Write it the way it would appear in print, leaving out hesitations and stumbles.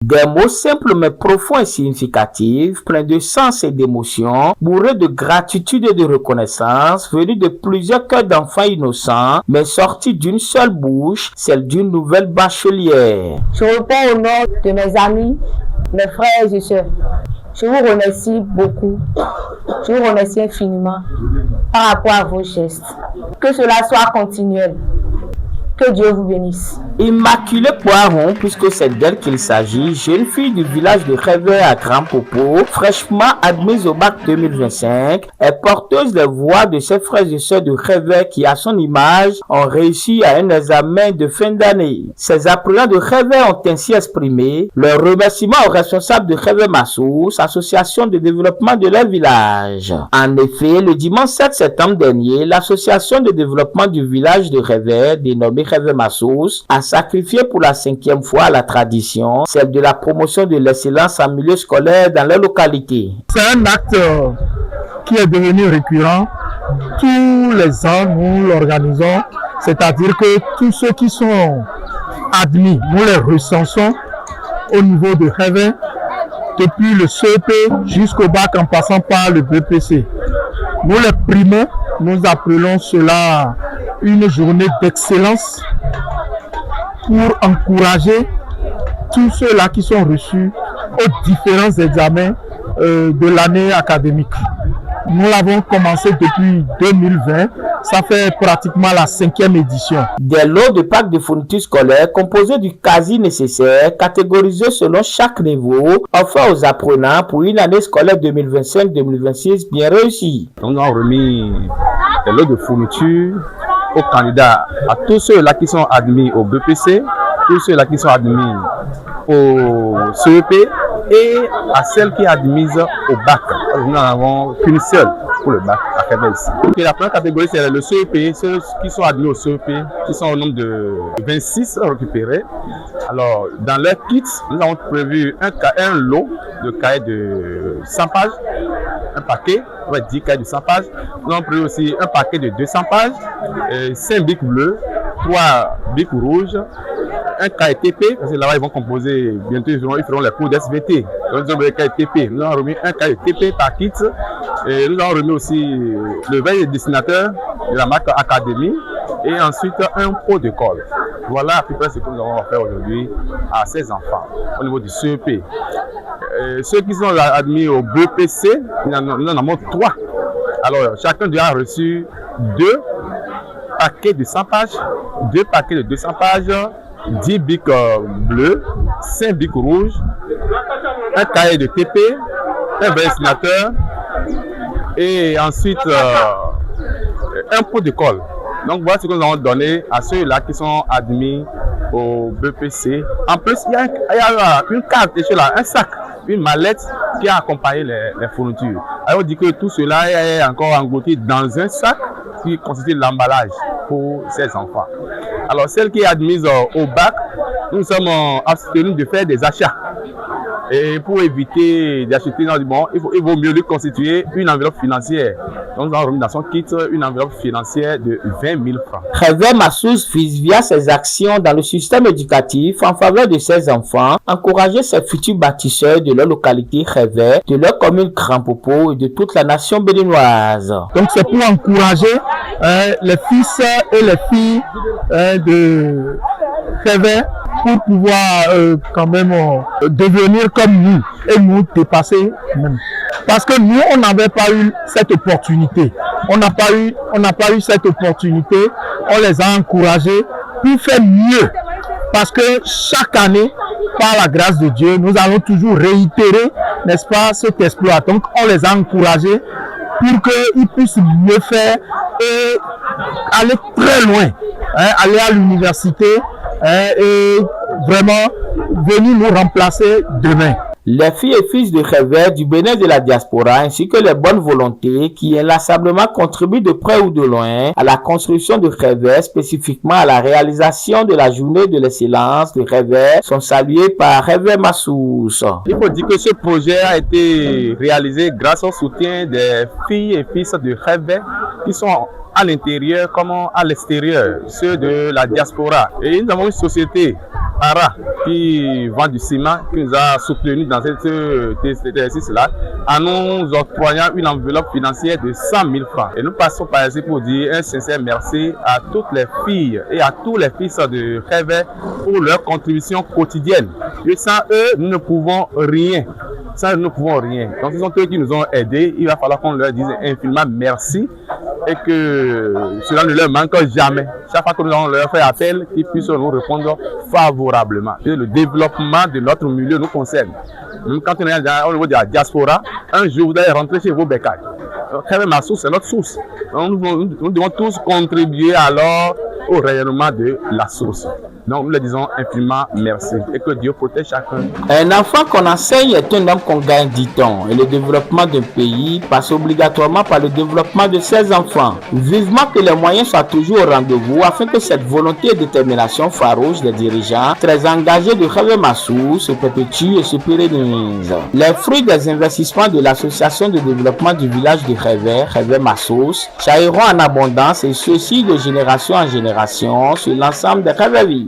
Des mots simples mais profonds et significatifs, pleins de sens et d'émotion, bourrés de gratitude et de reconnaissance, venus de plusieurs cœurs d'enfants innocents, mais sortis d'une seule bouche, celle d'une nouvelle bachelière. Je réponds au nom de mes amis, mes frères et sœurs. Je vous remercie beaucoup. Je vous remercie infiniment par rapport à vos gestes. Que cela soit continuel. Que Dieu vous bénisse. Immaculée Poiron, puisque c'est d'elle qu'il s'agit, jeune fille du village de Réveil à Grand Popo, fraîchement admise au bac 2025, est porteuse des voix de ses frères et sœurs de Réveil qui, à son image, ont réussi à un examen de fin d'année. Ces apprenants de Réveil ont ainsi exprimé leur remerciement aux responsables de Réveil Massous, association de développement de leur village. En effet, le dimanche 7 septembre dernier, l'association de développement du village de Réveil, dénommée Réveil Massous, a sacrifié pour la 5e fois à la tradition, celle de la promotion de l'excellence en milieu scolaire dans leur localité. C'est un acte qui est devenu récurrent. Tous les ans, nous l'organisons, c'est-à-dire que tous ceux qui sont admis, nous les recensons au niveau de Réveil, depuis le CEP jusqu'au bac en passant par le BPC. Nous les primons, nous appelons cela une journée d'excellence pour encourager tous ceux-là qui sont reçus aux différents examens de l'année académique. Nous l'avons commencé depuis 2020, ça fait pratiquement la 5e édition. Des lots de packs de fournitures scolaires composés du quasi nécessaire, catégorisés selon chaque niveau, offerts aux apprenants pour une année scolaire 2025-2026 bien réussie. Nous avons remis des lots de fournitures aux candidats, à tous ceux-là qui sont admis au BPC, tous ceux-là qui sont admis au CEP et à celles qui sont admises au bac. Nous n'en avons qu'une seule pour le bac à Réveil ici. Et la première catégorie, c'est le CEP, ceux qui sont admis au CEP, qui sont au nombre de 26 récupérés. Alors, dans leur kit, nous avons prévu un lot de cahiers de 100 pages, un paquet, on va dire 10 cahiers de 100 pages. Nous avons prévu aussi un paquet de 200 pages, 5 bics bleus, 3 bics rouges, un cahier TP, parce que là-bas ils vont composer, bientôt ils feront les cours d'SVT. Donc nous avons le cahier TP. Nous avons remis un cahier TP par kit. Et nous avons remis aussi le veille des dessinateurs de la marque Académie et ensuite un pot de colle. Voilà à peu près ce que nous avons offert aujourd'hui à ces enfants au niveau du CEP. Ceux qui sont admis au BPC, nous en avons 3. Alors chacun a reçu 2 paquets de 100 pages, 2 paquets de 200 pages, 10 bics bleus, 5 bics rouges, un cahier de TP, un dessinateur et ensuite un pot de colle. Donc voilà ce que nous avons donné à ceux-là qui sont admis au BPC. En plus, il y a une carte, un sac, une mallette qui a accompagné les fournitures. Alors on dit que tout cela est encore englouti dans un sac qui constitue l'emballage pour ces enfants. Alors celle qui est admise au bac, nous sommes abstenus de faire des achats. Et pour éviter d'acheter, il vaut mieux lui constituer une enveloppe financière. Donc nous avons remis dans son kit une enveloppe financière de 20 000 francs. Réveil Massous vise via ses actions dans le système éducatif en faveur de ses enfants, encourager ses futurs bâtisseurs de leur localité Réveil, de leur commune Grand Popo et de toute la nation béninoise. Donc c'est pour encourager les fils et les filles de Réveil pour pouvoir quand même devenir comme nous et nous dépasser même. Parce que nous, on n'avait pas eu cette opportunité. On n'a pas eu cette opportunité. On les a encouragés pour faire mieux. Parce que chaque année, par la grâce de Dieu, nous allons toujours réitérer, n'est-ce pas, cet exploit. Donc, on les a encouragés pour qu'ils puissent mieux faire et aller très loin, aller à l'université et vraiment venir nous remplacer demain. Les filles et fils de Réveil du Bénin de la diaspora ainsi que les bonnes volontés qui inlassablement contribuent de près ou de loin à la construction de Réveil, spécifiquement à la réalisation de la journée de l'excellence de Réveil, sont salués par Réveil Massous. Il faut dire que ce projet a été réalisé grâce au soutien des filles et fils de Réveil qui sont à l'intérieur comme à l'extérieur, ceux de la diaspora. Et nous avons une société, ARA, qui vend du ciment, qui nous a soutenus dans cet exercice-là, en nous octroyant une enveloppe financière de 100 000 francs. Et nous passons par ici pour dire un sincère merci à toutes les filles et à tous les fils de Réveil pour leur contribution quotidienne. Et sans eux, nous ne pouvons rien. Sans eux, nous ne pouvons rien. Donc, ce sont eux qui nous ont aidés. Il va falloir qu'on leur dise infiniment merci et que cela ne leur manque jamais. Chaque fois que nous allons leur faire appel, qu'ils puissent nous répondre favorablement. Et le développement de notre milieu nous concerne. Même quand on est au niveau de la diaspora, un jour vous allez rentrer chez vos bécailles. Ma source, c'est notre source. Nous devons tous contribuer alors au rayonnement de la source. Donc nous leur disons infiniment merci et que Dieu protège chacun. Un enfant qu'on enseigne est un homme qu'on gagne, dit-on. Et le développement d'un pays passe obligatoirement par le développement de ses enfants. Vivement que les moyens soient toujours au rendez-vous afin que cette volonté et détermination farouche des dirigeants très engagés de Réveil Massou se perpétue et se pérennise. Les fruits des investissements de l'association de développement du village de Réveil Massou, jailliront en abondance et ceci de génération en génération sur l'ensemble des Réveilles.